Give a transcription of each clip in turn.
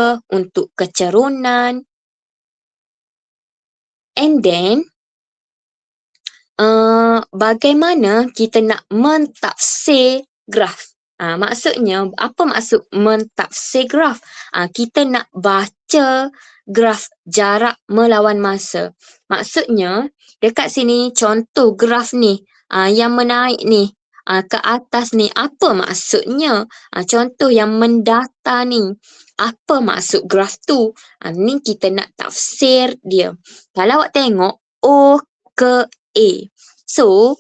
apa untuk kecerunan. And then, bagaimana kita nak mentafsir graf. Maksudnya, apa maksud mentafsir graf? Kita nak baca graf jarak melawan masa. Maksudnya, dekat sini contoh graf ni, yang menaik ni, ke atas ni, apa maksudnya? Contoh yang mendata ni, apa maksud graf tu? Ni kita nak tafsir dia. Kalau awak tengok, O ke A. So,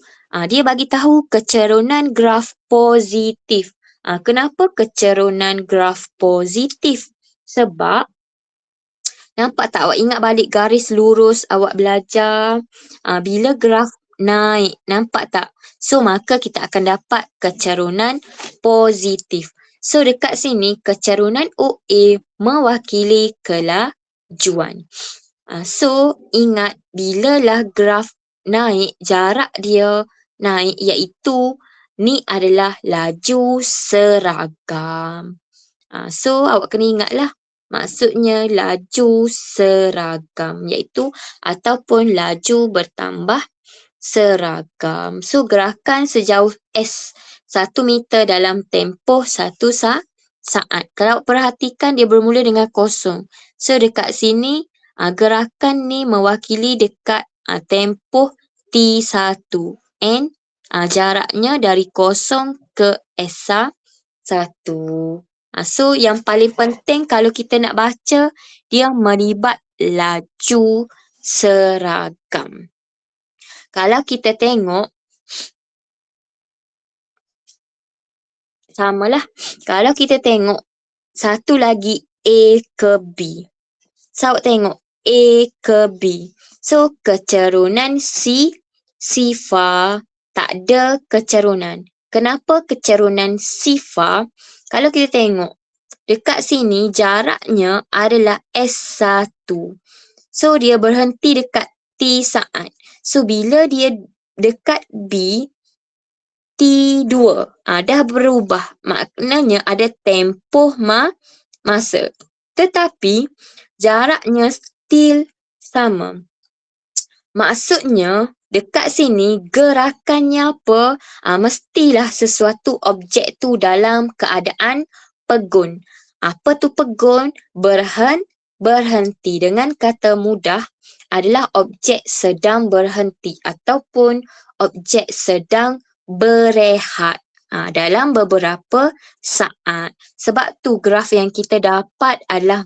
dia bagi tahu kecerunan graf positif. Kenapa kecerunan graf positif? Sebab, nampak tak awak ingat balik garis lurus awak belajar? Bila graf naik, nampak tak? So, maka kita akan dapat kecerunan positif. So, dekat sini, kecerunan OA mewakili kelajuan. So, ingat bila lah graf naik, jarak dia naik iaitu ni adalah laju seragam. So, awak kena ingatlah maksudnya laju seragam iaitu ataupun laju bertambah seragam. So, gerakan sejauh S 1 meter dalam tempoh 1 saat. Kalau awak perhatikan dia bermula dengan kosong. So, dekat sini gerakan ni mewakili dekat tempoh T1 and jaraknya dari kosong ke S1. So, yang paling penting kalau kita nak baca, dia melibat laju seragam. Kalau kita tengok, samalah. Kalau kita tengok, satu lagi A ke B. So, awak tengok A ke B. So, kecerunan C, sifar, tak ada kecerunan. Kenapa kecerunan sifar? Kalau kita tengok, dekat sini jaraknya adalah S1. So, dia berhenti dekat T saat. So, bila dia dekat B, T2. Dah berubah. Maknanya ada tempoh masa. Tetapi, jaraknya still sama. Maksudnya, dekat sini gerakannya apa? Mestilah sesuatu objek tu dalam keadaan pegun. Apa tu pegun? Berhenti. Dengan kata mudah adalah objek sedang berhenti ataupun objek sedang berehat dalam beberapa saat. Sebab tu graf yang kita dapat adalah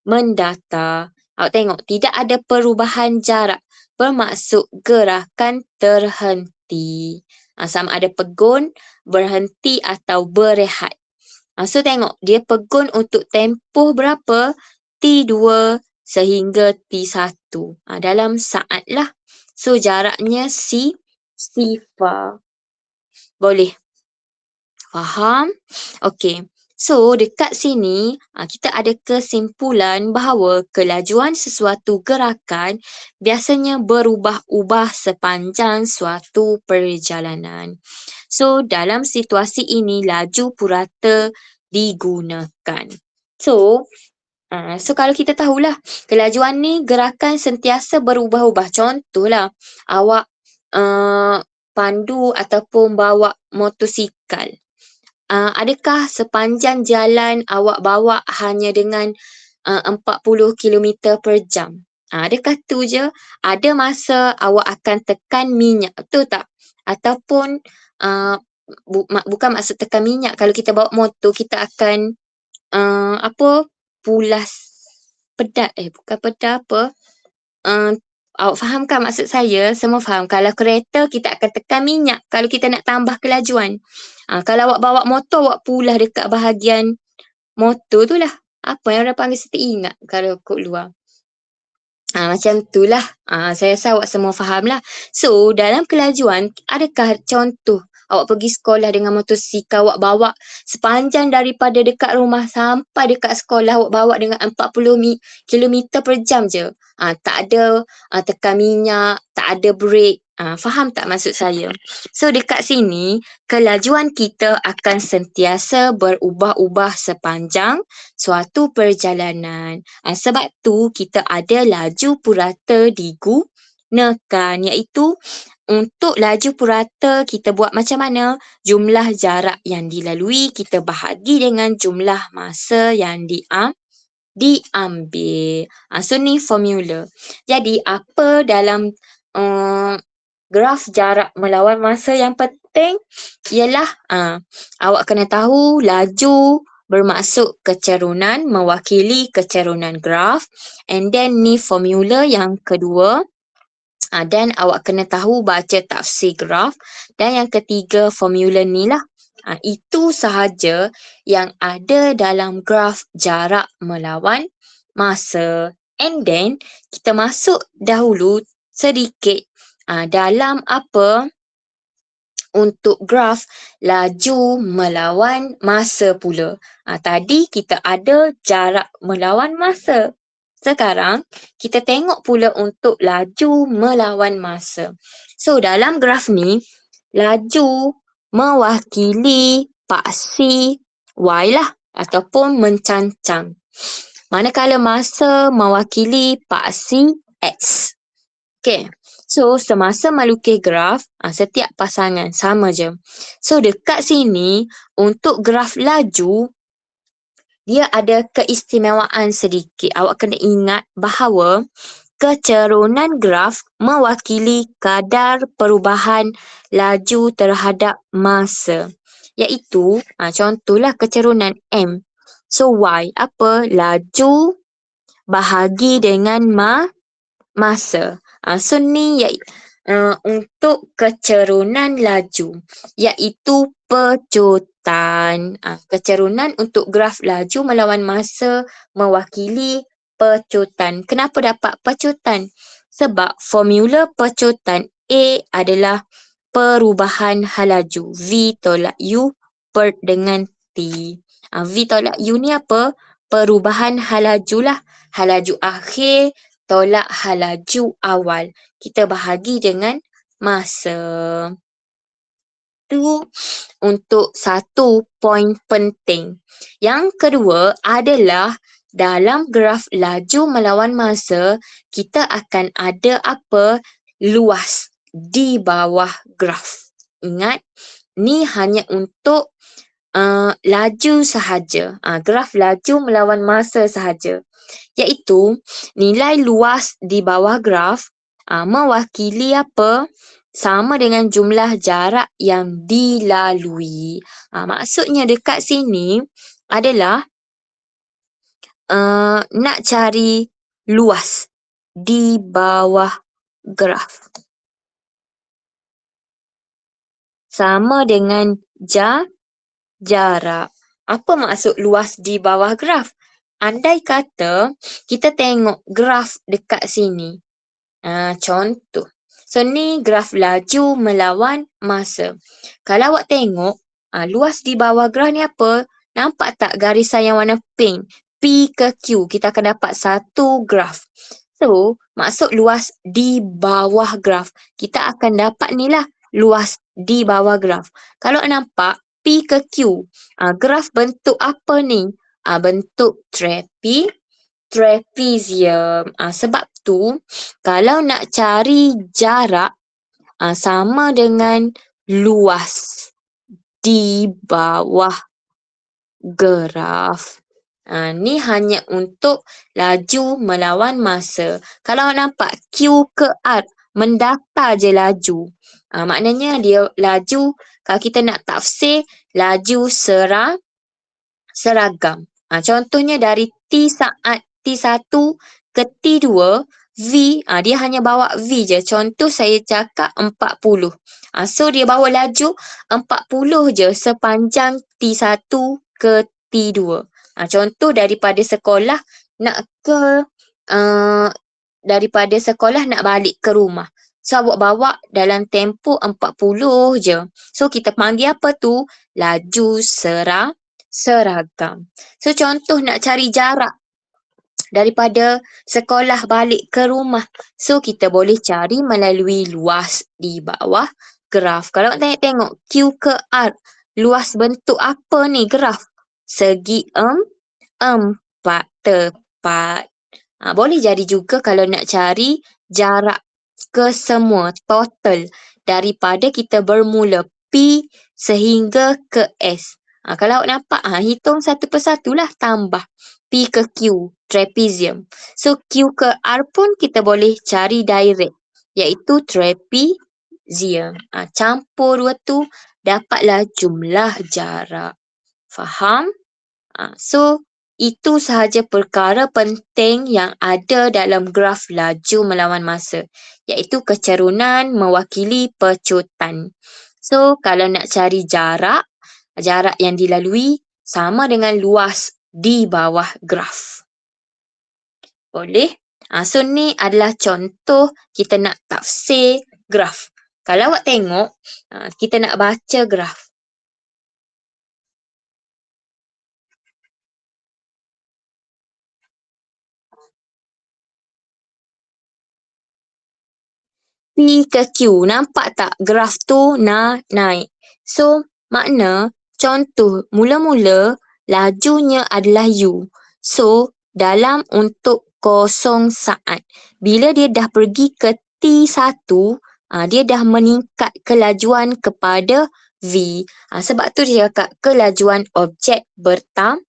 mendata. Awak tengok, tidak ada perubahan jarak. Bermaksud gerakan terhenti. Sama ada pegun, berhenti atau berehat. So tengok, dia pegun untuk tempoh berapa? T2 sehingga T1. Dalam saat lah. So jaraknya sifar. Boleh? Faham? Okey. So, dekat sini, kita ada kesimpulan bahawa kelajuan sesuatu gerakan biasanya berubah-ubah sepanjang suatu perjalanan. So, dalam situasi ini, laju purata digunakan. So kalau kita tahulah, kelajuan ni gerakan sentiasa berubah-ubah. Contohlah, awak pandu ataupun bawa motosikal. Adakah sepanjang jalan awak bawa hanya dengan 40 km per jam? Adakah tu je? Ada masa awak akan tekan minyak, betul tak? Ataupun bukan maksud tekan minyak, kalau kita bawa motor kita akan pulas pedat, bukan pedat apa? Awak faham kan maksud saya? Semua faham. Kalau kereta, kita akan tekan minyak kalau kita nak tambah kelajuan. Kalau awak bawa motor, awak pulas dekat bahagian motor tu lah. Apa yang orang panggil, saya tak ingat kalau kod luar. Macam tu lah. Saya rasa awak semua faham lah. So, dalam kelajuan, adakah contoh awak pergi sekolah dengan motosikal, awak bawa sepanjang daripada dekat rumah sampai dekat sekolah, awak bawa dengan 40 km per jam je. Tak ada tekan minyak, tak ada brake. Faham tak maksud saya? So dekat sini, kelajuan kita akan sentiasa berubah-ubah sepanjang suatu perjalanan. Sebab tu kita ada laju purata digunakan, iaitu untuk laju purata kita buat macam mana? Jumlah jarak yang dilalui kita bahagi dengan jumlah masa yang diambil. So ni formula. Jadi apa dalam graf jarak melawan masa yang penting ialah awak kena tahu laju bermaksud kecerunan, mewakili kecerunan graf, and then ni formula yang kedua. Dan awak kena tahu baca tafsir graf, dan yang ketiga formula ni lah. Itu sahaja yang ada dalam graf jarak melawan masa. And then kita masuk dahulu sedikit dalam apa untuk graf laju melawan masa pula. Tadi kita ada jarak melawan masa. Sekarang kita tengok pula untuk laju melawan masa. So dalam graf ni, laju mewakili paksi Y lah ataupun mencancang. Manakala masa mewakili paksi X. Okay. So semasa melukis graf, setiap pasangan sama je. So dekat sini untuk graf laju, dia ada keistimewaan sedikit. Awak kena ingat bahawa kecerunan graf mewakili kadar perubahan laju terhadap masa. Iaitu, contohlah kecerunan M. So Y, apa? Laju bahagi dengan masa. So ni untuk kecerunan laju, iaitu pecutan. Kecerunan untuk graf laju melawan masa mewakili pecutan. Kenapa dapat pecutan? Sebab formula pecutan A adalah perubahan hal laju. V tolak U per dengan T. V tolak U ni apa? Perubahan hal laju lah. Hal laju akhir tolak hal laju awal. Kita bahagi dengan masa. Itu untuk satu poin penting. Yang kedua adalah dalam graf laju melawan masa, kita akan ada apa? Luas di bawah graf. Ingat, ni hanya untuk laju sahaja. Graf laju melawan masa sahaja. Iaitu nilai luas di bawah graf mewakili apa? Sama dengan jumlah jarak yang dilalui. Maksudnya dekat sini adalah nak cari luas di bawah graf. Sama dengan jarak. Apa maksud luas di bawah graf? Andai kata kita tengok graf dekat sini. Contoh. So ni graf laju melawan masa. Kalau awak tengok, luas di bawah graf ni apa? Nampak tak garisan yang warna pink? P ke Q. Kita akan dapat satu graf. So, maksud luas di bawah graf. Kita akan dapat ni lah luas di bawah graf. Kalau nampak P ke Q, graf bentuk apa ni? Bentuk trapezium. Sebab tu, kalau nak cari jarak, sama dengan luas di bawah graf. Ni hanya untuk laju melawan masa. Kalau nampak Q ke R, mendata je laju. Maknanya dia laju, kalau kita nak tafsir, laju seragam. Contohnya dari T saat T1 ke T2, V, dia hanya bawa V je. Contoh saya cakap 40. So dia bawa laju 40 je sepanjang T1 ke T2. Contoh daripada sekolah nak balik ke rumah. So awak bawa dalam tempoh 40 je. So kita panggil apa tu? Laju seragam. So contoh nak cari jarak daripada sekolah balik ke rumah. So, kita boleh cari melalui luas di bawah graf. Kalau tengok Q ke R, luas bentuk apa ni graf? Segi empat tepat. Boleh jadi juga kalau nak cari jarak kesemua, total daripada kita bermula P sehingga ke S. Kalau awak nampak, hitung satu persatu lah, tambah P ke Q, trapezium. So, Q ke R pun kita boleh cari direct, iaitu trapezium. Campur dua tu, dapatlah jumlah jarak. Faham? So, itu sahaja perkara penting yang ada dalam graf laju melawan masa, iaitu kecerunan mewakili pecutan. So, kalau nak cari jarak yang dilalui sama dengan luas di bawah graf. Boleh? So, ni adalah contoh kita nak tafsir graf. Kalau awak tengok, kita nak baca graf. P ke Q. Nampak tak graf tu naik. So, makna contoh mula-mula lajunya adalah U. So, dalam untuk 0 saat, bila dia dah pergi ke T1, dia dah meningkat kelajuan kepada V. Sebab tu dia cakap kelajuan objek bertambah.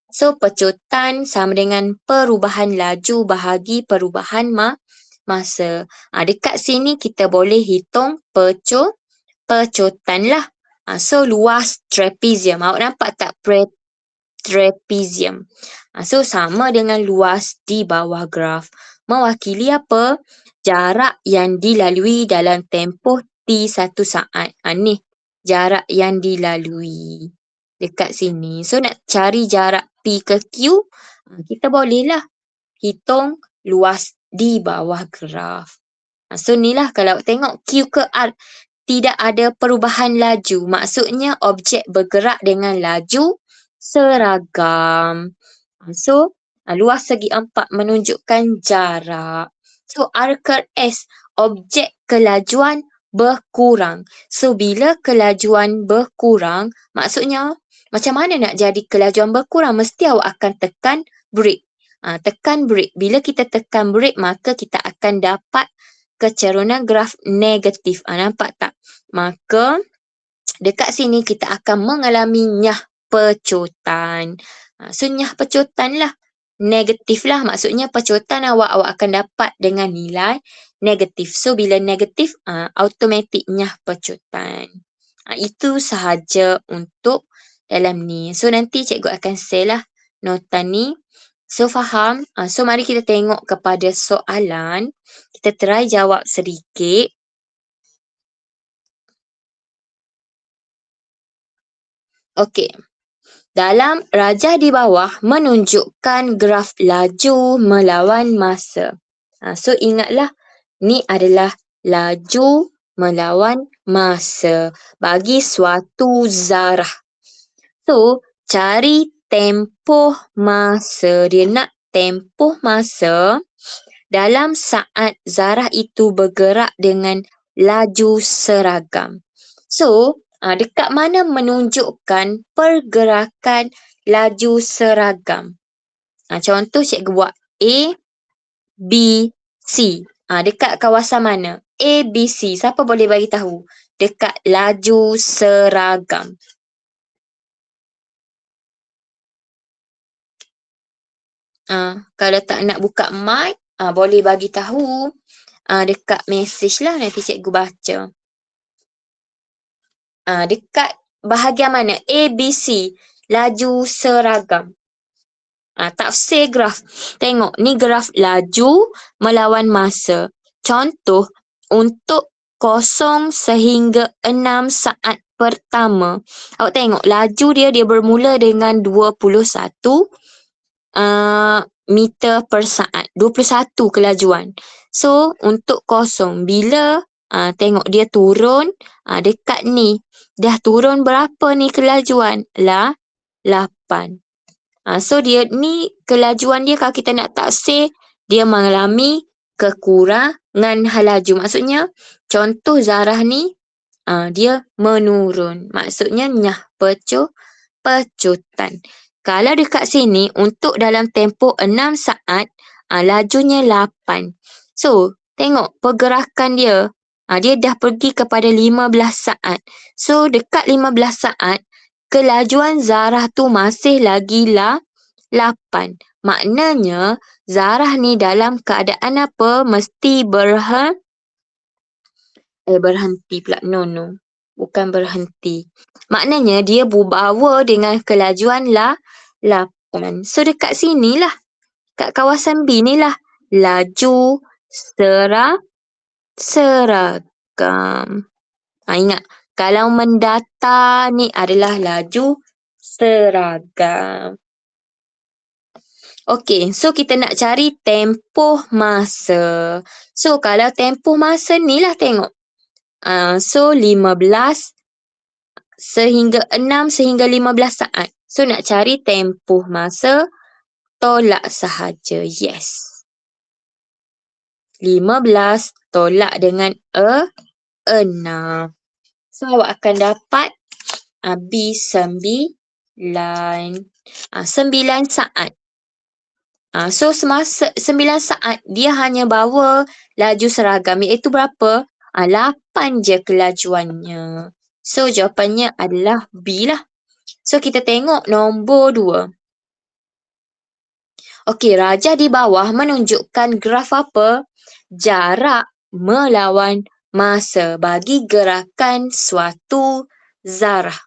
So, pecutan sama dengan perubahan laju bahagi perubahan masa. Dekat sini kita boleh hitung pecutan lah. So, luas trapezium. Awak nampak tak trapezium? So, sama dengan luas di bawah graf. Mewakili apa? Jarak yang dilalui dalam tempoh T1 saat. Ni, jarak yang dilalui. Dekat sini. So, nak cari jarak P ke Q, kita bolehlah hitung luas di bawah graf. So, inilah kalau tengok Q ke R, tidak ada perubahan laju. Maksudnya objek bergerak dengan laju seragam. So, luas segi empat menunjukkan jarak. So, R ke S, objek kelajuan berkurang. So, bila kelajuan berkurang, maksudnya macam mana nak jadi kelajuan berkurang? Mesti awak akan tekan brake. Tekan brake. Bila kita tekan brake, maka kita akan dapat kecerunan graf negatif. Nampak tak? Maka dekat sini kita akan mengalami nyah pecutan. So, nyah pecutan lah. Negatif lah. Maksudnya pecutan awak akan dapat dengan nilai negatif. So, bila negatif, automatik nyah pecutan. Itu sahaja untuk dalam ni. So, nanti cikgu akan share lah nota ni. So, faham? So, mari kita tengok kepada soalan. Kita try jawab sedikit. Okey. Dalam rajah di bawah menunjukkan graf laju melawan masa. So, ingatlah, ni adalah laju melawan masa bagi suatu zarah. So, cari tempoh masa. Dia nak tempoh masa dalam saat zarah itu bergerak dengan laju seragam. So, dekat mana menunjukkan pergerakan laju seragam? Contoh cikgu buat A, B, C. Dekat kawasan mana? A, B, C. Siapa boleh bagi tahu? Dekat laju seragam. Kalau tak nak buka mic, boleh bagi tahu dekat message lah, nanti cikgu baca. Dekat bahagian mana? A, B, C. Laju seragam. Tafsir graf. Tengok, ni graf laju melawan masa. Contoh, untuk 0 sehingga 6 saat pertama. Awak tengok, laju dia bermula dengan 21 meter per saat. 21 kelajuan. So, untuk 0, bila tengok dia turun, dekat ni, dah turun berapa ni kelajuan? 8. So dia ni kelajuan dia kalau kita nak taksir, dia mengalami kekurangan laju. Maksudnya contoh Zarah ni dia menurun. Maksudnya nyah pecutan. Kalau dekat sini untuk dalam tempoh 6 saat, lajunya 8. So, tengok pergerakan dia. Dia dah pergi kepada 15 saat. So, dekat 15 saat, kelajuan Zarah tu masih lagi 8. Maknanya, Zarah ni dalam keadaan apa? Mesti berhenti pula. No. Bukan berhenti. Maknanya, dia berbawa dengan kelajuan 8. So, dekat sini lah. Kat kawasan B ni lah. Laju seragam. Ingat, kalau mendata ni adalah laju seragam. Okey, so kita nak cari tempoh masa. So, kalau tempoh masa ni lah tengok. So, 15 sehingga 6 sehingga 15 saat. So, nak cari tempoh masa, tolak sahaja. Yes. 15 tolak dengan 6. So, awak akan dapat B9. 9 saat. So, semasa 9 saat, dia hanya bawa laju seragam. Iaitu berapa? 8 je kelajuannya. So, jawapannya adalah B lah. So, kita tengok nombor 2. Okey, rajah di bawah menunjukkan graf apa? Jarak melawan masa bagi gerakan suatu zarah.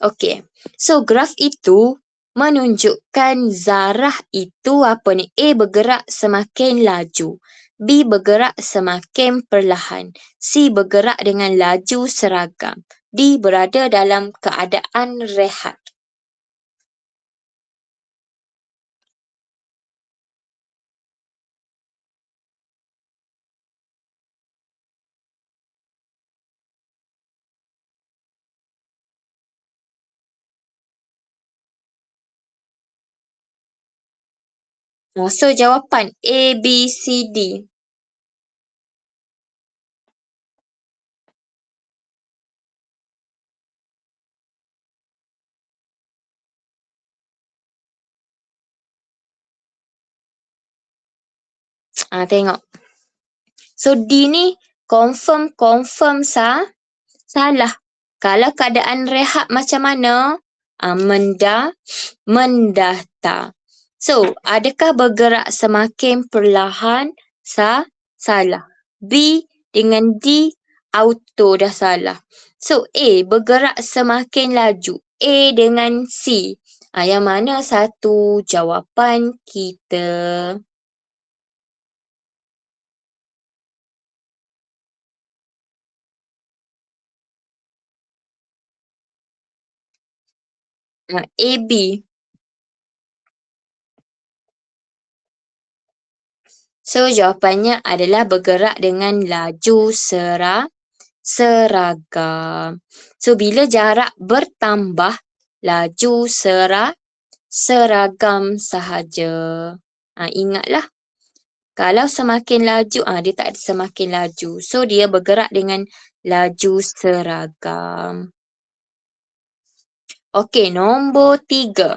Okey, so graf itu menunjukkan zarah itu apa ni? A bergerak semakin laju, B bergerak semakin perlahan, C bergerak dengan laju seragam, D berada dalam keadaan rehat. So jawapan A, B, C, D. Tengok. So D ni confirm salah. Kalau keadaan rehat macam mana? Mendata. So, adakah bergerak semakin perlahan? Salah. B dengan D auto dah salah. So, A bergerak semakin laju. A dengan C. Yang mana satu jawapan kita? A, B. So, jawapannya adalah bergerak dengan laju seragam. So, bila jarak bertambah, laju seragam sahaja. Ingatlah, kalau semakin laju, dia tak ada semakin laju. So, dia bergerak dengan laju seragam. Okey, nombor 3.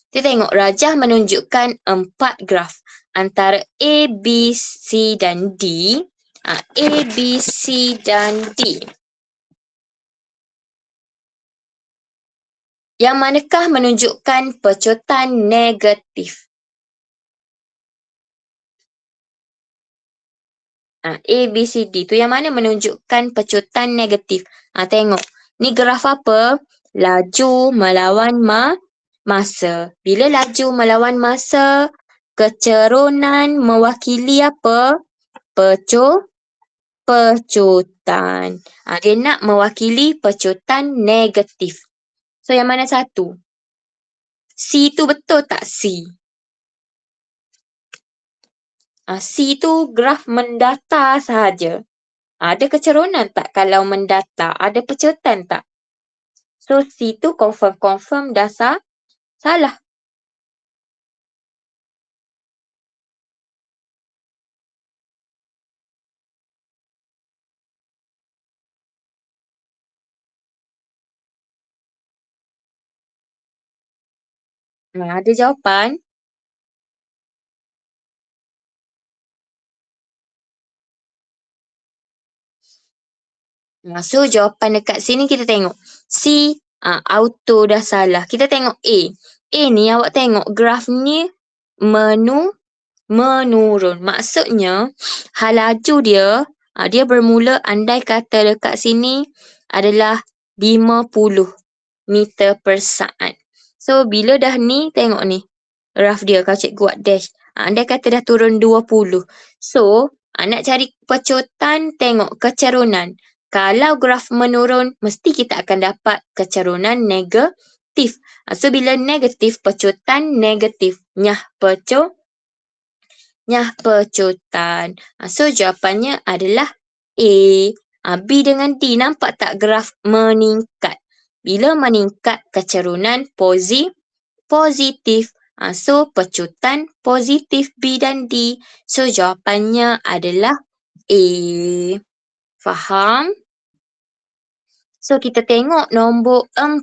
Kita tengok rajah menunjukkan 4 graf antara A, B, C dan D. A, B, C dan D. Yang manakah menunjukkan pecutan negatif? A, B, C, D. Tu yang mana menunjukkan pecutan negatif? Tengok. Ni graf apa? Laju melawan masa. Bila laju melawan masa, kecerunan mewakili apa? Pecutan. Dia nak mewakili pecutan negatif. So, yang mana satu? C tu betul tak C? C tu graf mendata sahaja. Ada kecerunan tak kalau mendata? Ada pecutan tak? So, C tu confirm dah salah. Ada jawapan? So jawapan dekat sini kita tengok. C, auto dah salah. Kita tengok A. A ni awak tengok graf ni menu menurun. Maksudnya hal laju dia, dia bermula andai kata dekat sini adalah 50 meter per saat. So bila dah ni tengok ni graf dia kalau cikgu buat dash. Andai kata dah turun 20. So nak cari pecutan tengok kecerunan. Kalau graf menurun, mesti kita akan dapat kecerunan negatif. So, bila negatif, pecutan negatif. Nyah pecutan. So, jawapannya adalah A. B dengan D, nampak tak graf meningkat? Bila meningkat, kecerunan positif. So, pecutan positif B dan D. So, jawapannya adalah A. Faham? So, kita tengok nombor 4.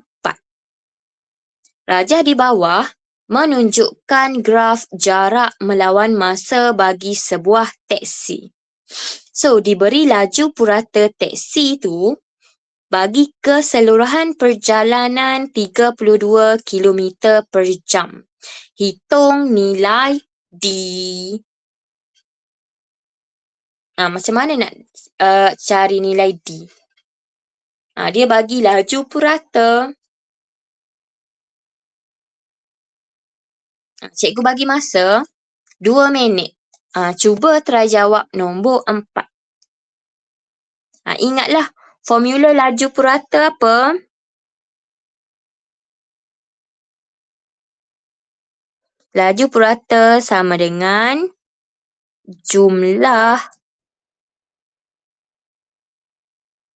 Rajah di bawah menunjukkan graf jarak melawan masa bagi sebuah teksi. So, diberi laju purata teksi tu bagi keseluruhan perjalanan 32 km per jam. Hitung nilai D. Macam mana nak cari nilai D? Dia bagi laju purata. Cikgu bagi masa 2 minit. Cuba try jawab nombor 4. Ingatlah formula laju purata apa? Laju purata sama dengan jumlah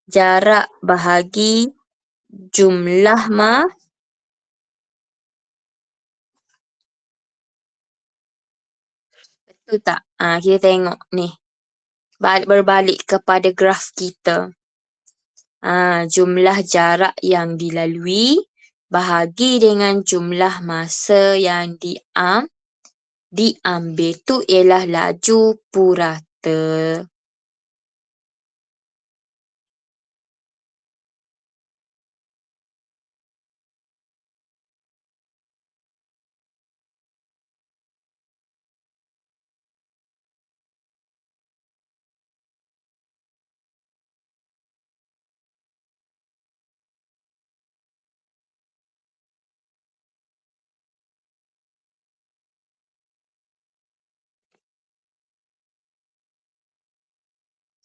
jarak bahagi jumlah betul tak? Kita tengok ni. Berbalik kepada graf kita. Jumlah jarak yang dilalui bahagi dengan jumlah masa yang diambil tu ialah laju purata.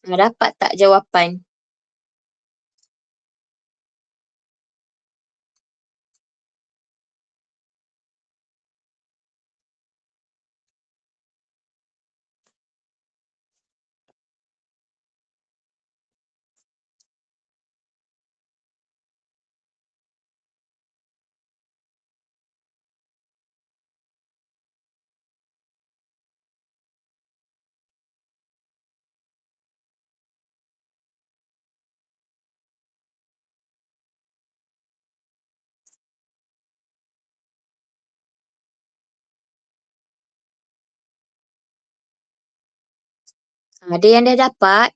Dapat tak jawapan? Ada yang dah dapat?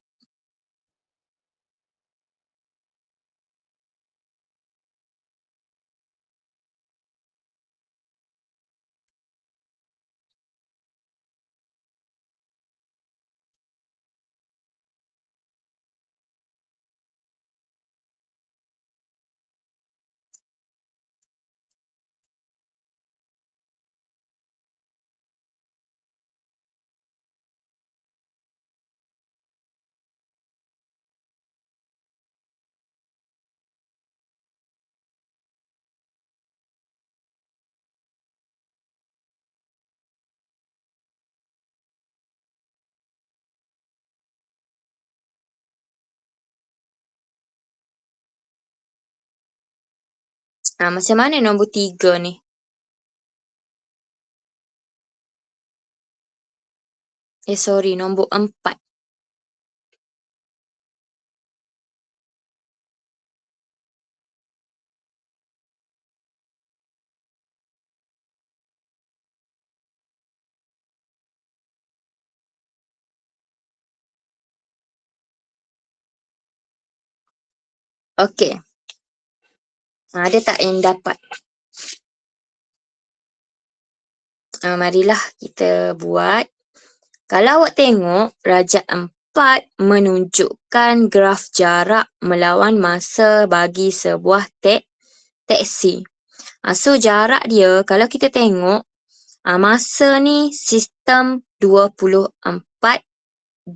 Macam mana nombor 3 ni? Sorry, nombor 4. Okey. Ada tak yang dapat? Marilah kita buat. Kalau awak tengok, rajak 4 menunjukkan graf jarak melawan masa bagi sebuah teksi. So, jarak dia, kalau kita tengok, masa ni sistem 24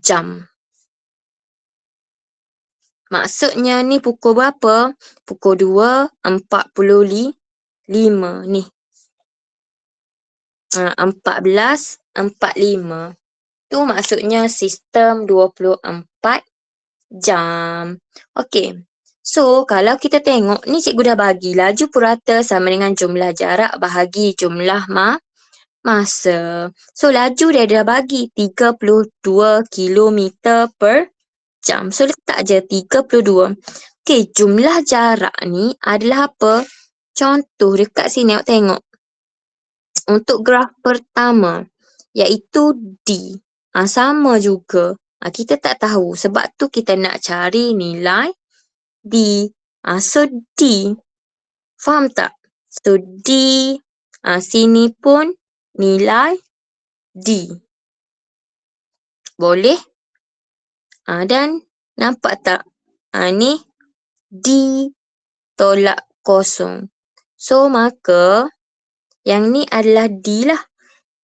jam. Maksudnya ni pukul berapa? Pukul 2.45 ni. 14.45. Tu maksudnya sistem 24 jam. Okey. So, kalau kita tengok, ni cikgu dah bagi laju purata sama dengan jumlah jarak bahagi jumlah masa. So, laju dia dah bagi 32 kilometer per jam. So, letak je 32. Okey, jumlah jarak ni adalah apa? Contoh dekat sini awak tengok. Untuk graf pertama, iaitu D. Sama juga. Kita tak tahu. Sebab tu kita nak cari nilai D. So, D. Faham tak? So, D. Sini pun nilai D. Boleh? Dan nampak tak? Ni D tolak kosong. So, maka yang ni adalah D lah.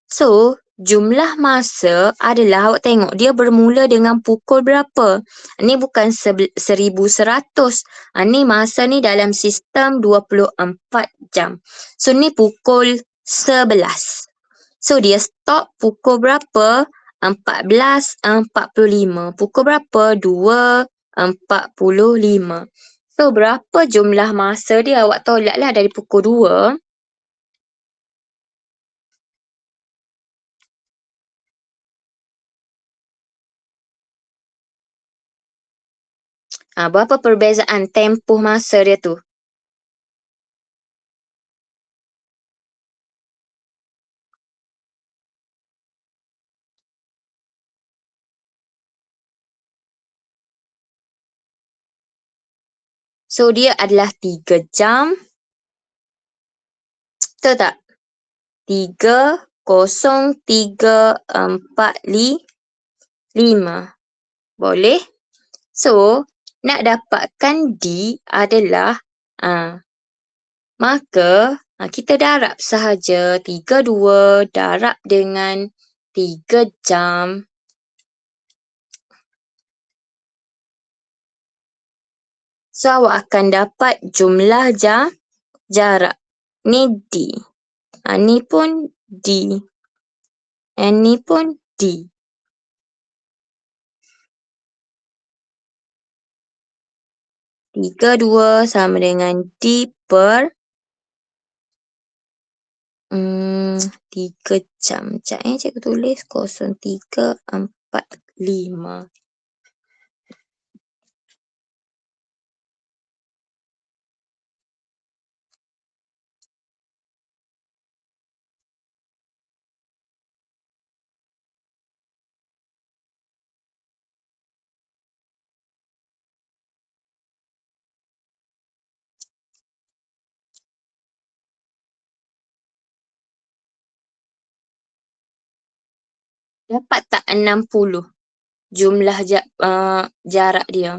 So, jumlah masa adalah awak tengok dia bermula dengan pukul berapa? Ni bukan 1100. Ni masa ni dalam sistem 24 jam. So, ni pukul 11. So, dia stop pukul berapa? 14.45. Pukul berapa? 2.45. So, berapa jumlah masa dia? Awak tolaklah dari pukul 2. Berapa perbezaan tempoh masa dia tu? So, dia adalah 3 jam. Betul tak? 3.03.45. Boleh? So, nak dapatkan D adalah maka kita darab sahaja 32 darab dengan 3 jam. So, awak akan dapat jumlah jarak. Ni D. Ni pun D. And ni pun D. Tiga dua sama dengan D per 3 jam. Sekejap cikgu tulis 03.45. Dapat tak 60 jumlah jarak dia?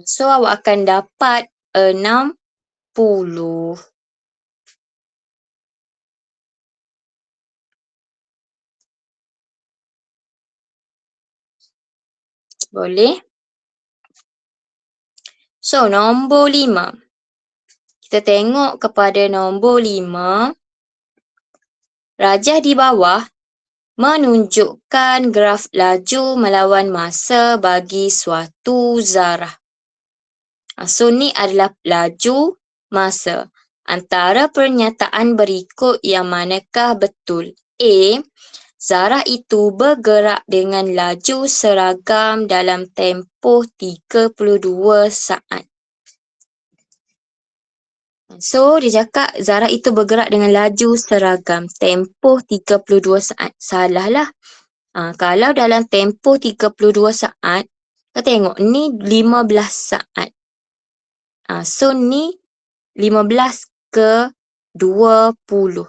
So, awak akan dapat 60. Boleh? So, nombor 5. Kita tengok kepada nombor 5. Rajah di bawah menunjukkan graf laju melawan masa bagi suatu zarah. So, ni adalah laju masa. Antara pernyataan berikut yang manakah betul? A. Zarah itu bergerak dengan laju seragam dalam tempoh 32 saat. So, dia cakap zarah itu bergerak dengan laju seragam tempoh 32 saat. Salah lah. Kalau dalam tempoh 32 saat, kita tengok ni 15 saat. So, ni 15 ke 20.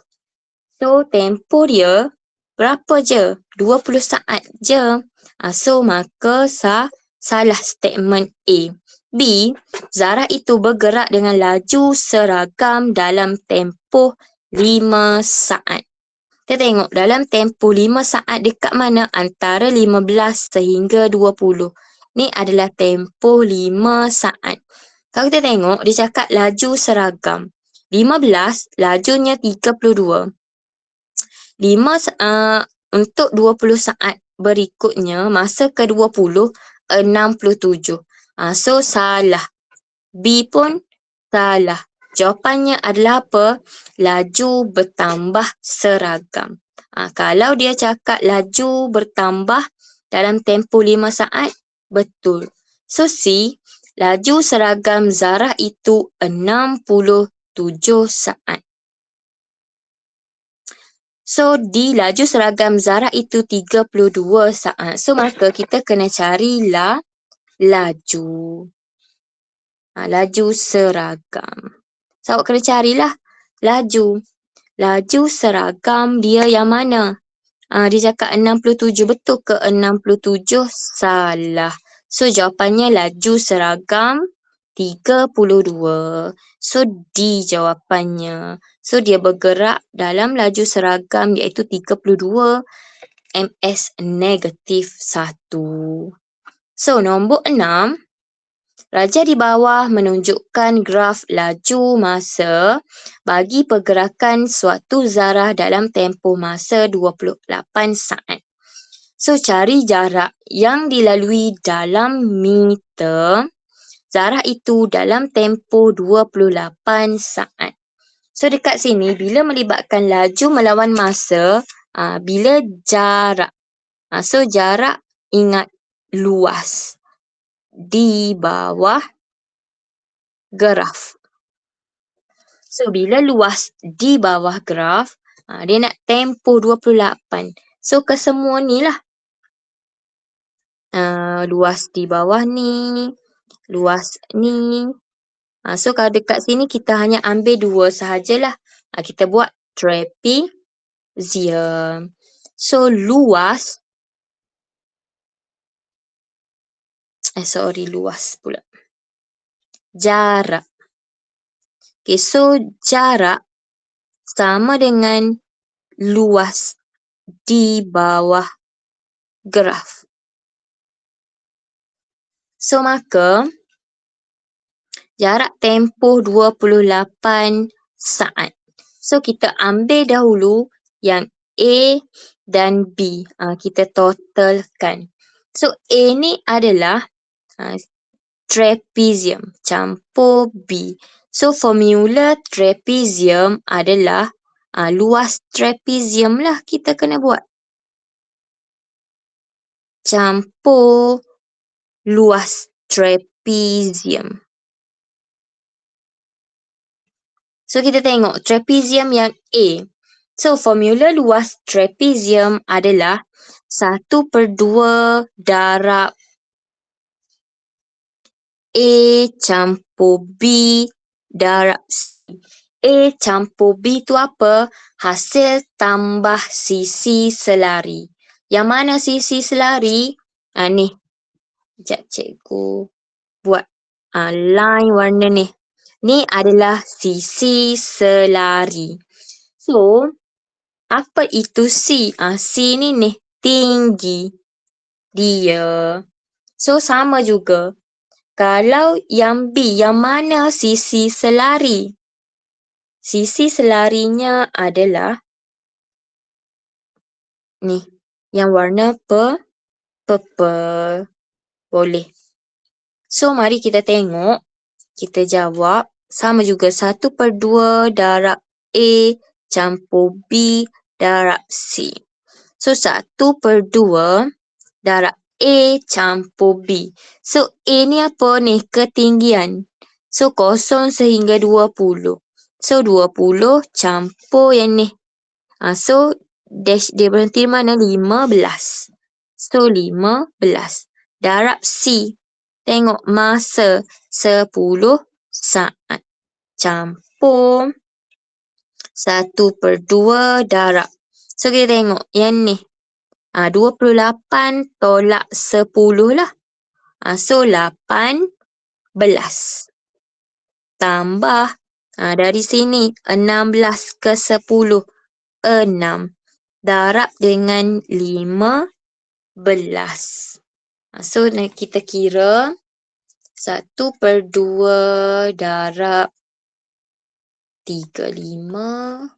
So, tempoh dia berapa je? 20 saat je. So, maka salah statement A. B. Zarah itu bergerak dengan laju seragam dalam tempoh 5 saat. Kita tengok dalam tempoh 5 saat dekat mana? Antara 15 sehingga 20. Ni adalah tempoh 5 saat. Kalau kita tengok, dia cakap laju seragam. 15, lajunya 32. 5 untuk 20 saat berikutnya, masa ke-20, 67. So, salah. B pun salah. Jawapannya adalah apa? Laju bertambah seragam. Kalau dia cakap laju bertambah dalam tempoh 5 saat, betul. So, C, laju seragam zarah itu 67 saat. So, di laju seragam zarah itu 32 saat. So, maka kita kena carilah laju. Laju seragam. So, awak kena carilah laju. Laju seragam dia yang mana? Dia cakap 67. Betul ke 67? Salah. So, jawapannya laju seragam 32. So, D jawapannya. So, dia bergerak dalam laju seragam iaitu 32 ms negatif 1. So, nombor 6. Rajah di bawah menunjukkan graf laju masa bagi pergerakan suatu zarah dalam tempoh masa 28 saat. So, cari jarak yang dilalui dalam meter zarah itu dalam tempoh 28 saat. So, dekat sini, bila melibatkan laju melawan masa, bila jarak. So, jarak ingat luas di bawah graf. So, bila luas di bawah graf, dia nak tempoh 28. So, kesemua ni lah. Luas di bawah ni, luas ni. So, kalau dekat sini kita hanya ambil 2 sahajalah. Kita buat trapezium. So, luas. Luas pula. Jarak. Okay, so jarak sama dengan luas di bawah graf. So, maka jarak tempoh 28 saat. So, kita ambil dahulu yang A dan B. Kita totalkan. So, A ni adalah trapezium campur B. So, formula trapezium adalah luas trapezium lah kita kena buat. Campur luas trapezium. So, kita tengok trapezium yang A. So, formula luas trapezium adalah 1/2 darab A campur B darab C. A campur B tu apa? Hasil tambah sisi selari. Yang mana sisi selari? Ni. Sekejap cikgu buat line warna ni. Ni adalah sisi selari. So, apa itu C? C ni tinggi dia. So sama juga. Kalau yang B, yang mana sisi selari? Sisi selarinya adalah ni, yang warna purple. Boleh. So mari kita tengok, kita jawab sama juga 1/2 darab A campur B darab C. So 1/2 darab A campur B. So A ni apa ni? Ketinggian. So 0 sehingga 20. So 20 campur yang ni. So dash dia berhenti mana? 15. So 15. Darab C. Tengok masa 10 saat. Campur 1/2 darab. So kita tengok yang ni. 28 tolak 10 lah. So 18. Tambah. Dari sini 16 ke 10. 6. Darab dengan 15. So kita kira 1/2 darab 35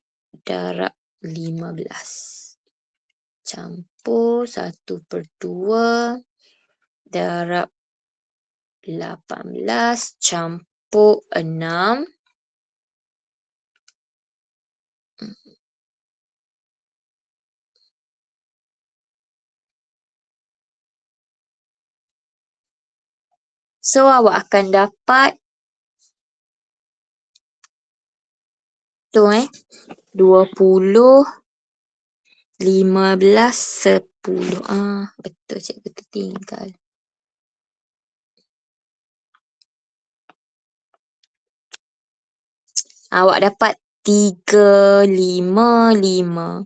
darab 15. Campur 1/2 darab 18 campur 6. So awak akan dapat 20, 15, 10. Betul cikgu tertinggal. Awak dapat 355.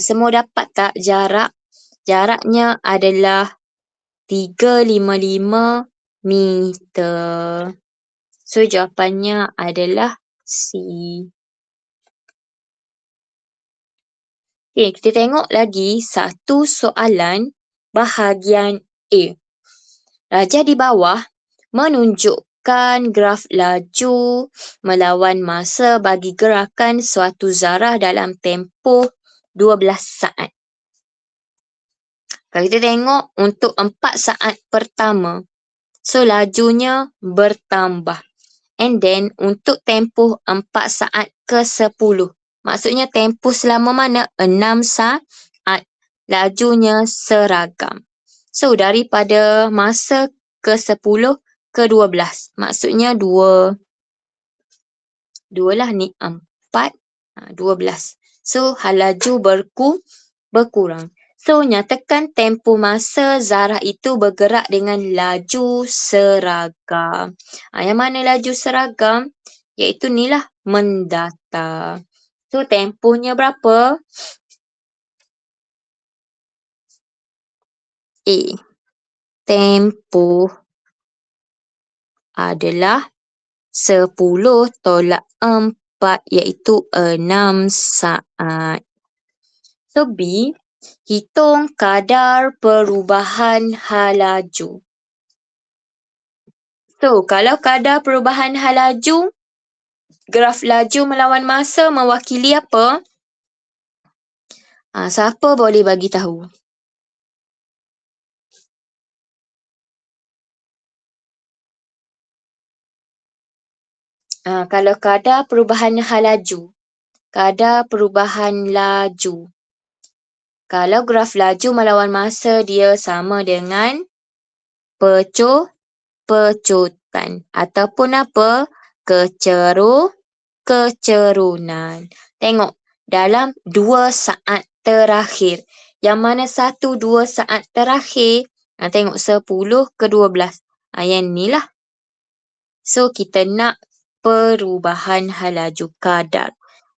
Semua dapat tak jarak? Jaraknya adalah 355 meter. So jawapannya adalah C. Okay, kita tengok lagi satu soalan bahagian A. Rajah di bawah menunjukkan graf laju melawan masa bagi gerakan suatu zarah dalam tempoh 12 saat. Kalau kita tengok untuk 4 saat pertama, so lajunya bertambah. And then untuk tempoh 4 saat ke 10. Maksudnya tempoh selama mana? 6 saat. Lajunya seragam. So daripada masa ke 10 ke 12. Maksudnya 2 lah ni 4, 12. So laju berkurang. So nyatakan tempoh masa zarah itu bergerak dengan laju seragam. Yang mana laju seragam? Iaitu ni lah mendatar. So tempohnya berapa? A. Tempoh adalah 10 tolak 4 iaitu 6 saat. So B, hitung kadar perubahan hal laju. So kalau kadar perubahan hal laju, graf laju melawan masa mewakili apa? Siapa boleh bagi tahu? Kalau kadar perubahan hal laju. Kadar perubahan laju. Kalau graf laju melawan masa dia sama dengan pecutan ataupun apa? Kecerunan. Tengok dalam 2 saat terakhir. Yang mana 1-2 saat terakhir, tengok 10 ke 12. Yang ni lah. So kita nak perubahan hal laju kadar.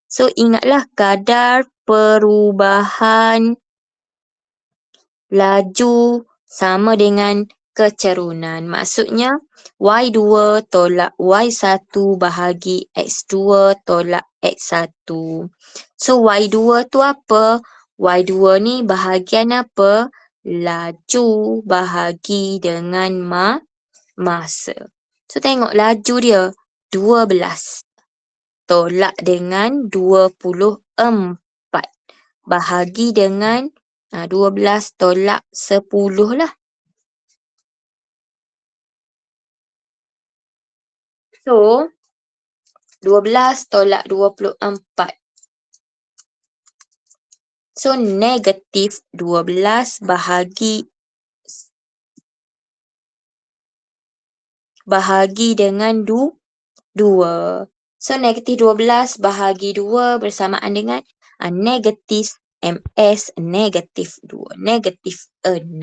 So ingatlah kadar perubahan laju sama dengan kecerunan. Maksudnya Y2 tolak Y1 bahagi X2 tolak X1. So Y2 tu apa? Y2 ni bahagian apa? laju bahagi dengan masa. So tengok laju dia 12 tolak dengan 24 bahagi dengan 12 tolak 10 lah. So 12 tolak 24. So negatif 12 bahagi dengan 2. So negatif 12 bahagi 2 bersamaan dengan negatif MS negatif 2, negatif 6.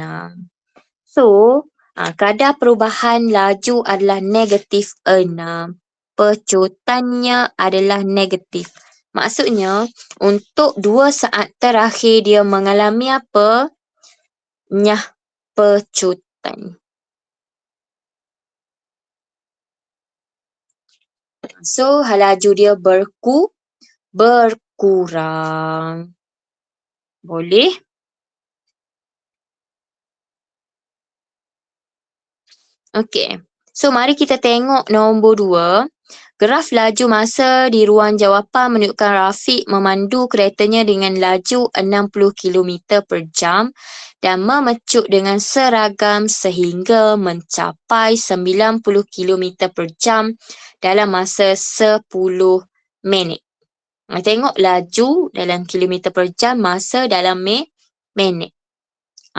So kadar perubahan laju adalah negatif 6. Pecutannya adalah negatif. Maksudnya untuk 2 saat terakhir dia mengalami apa? Nyah pecutan. So laju dia berkurang. Boleh? Okey. So mari kita tengok nombor 2. Graf laju masa di ruang jawapan menunjukkan Rafiq memandu keretanya dengan laju 60 km per jam dan memecut dengan seragam sehingga mencapai 90 km per jam dalam masa 10 minit. Tengok laju dalam kilometer per jam, masa dalam minit.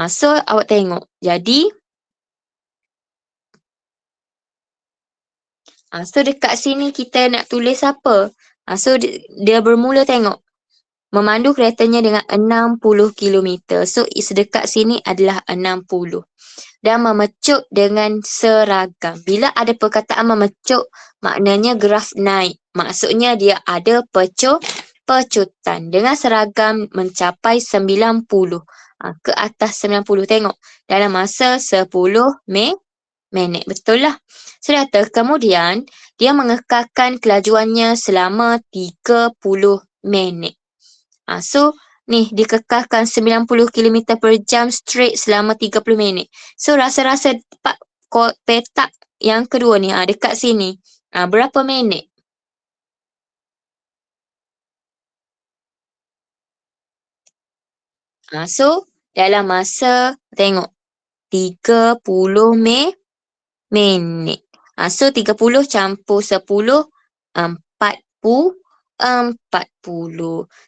So awak tengok. Jadi so dekat sini kita nak tulis apa? So dia bermula tengok. Memandu keretanya dengan 60 km. So sedekat sini adalah 60. Dan memecut dengan seragam. Bila ada perkataan memecut, maknanya graf naik. Maksudnya dia ada pecutan. Dengan seragam mencapai 90. Ke atas 90. Tengok. Dalam masa 10 minit. Betul lah. So, kemudian dia mengekalkan kelajuannya selama 30 minit. So, ni dikekalkan 90 km per jam straight selama 30 minit. So, rasa-rasa petak yang kedua ni dekat sini. Berapa minit? So, dalam masa, tengok, 30 minit. So 30 campur 10, 40.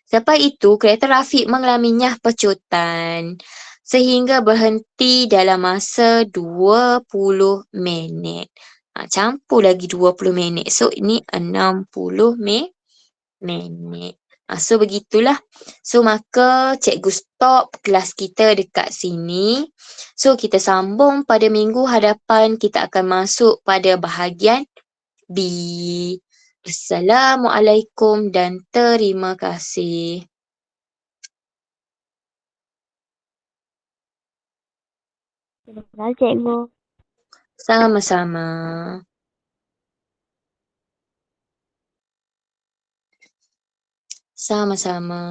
Lepas itu, kereta Rafiq mengalami nyah pecutan sehingga berhenti dalam masa 20 minit. Campur lagi 20 minit. So, ini 60 minit. So, begitulah. So, maka cikgu stop kelas kita dekat sini. So, kita sambung pada minggu hadapan. Kita akan masuk pada bahagian B. Assalamualaikum dan terima kasih. Terima kasih, Cikgu. Sama-sama. Sama-sama.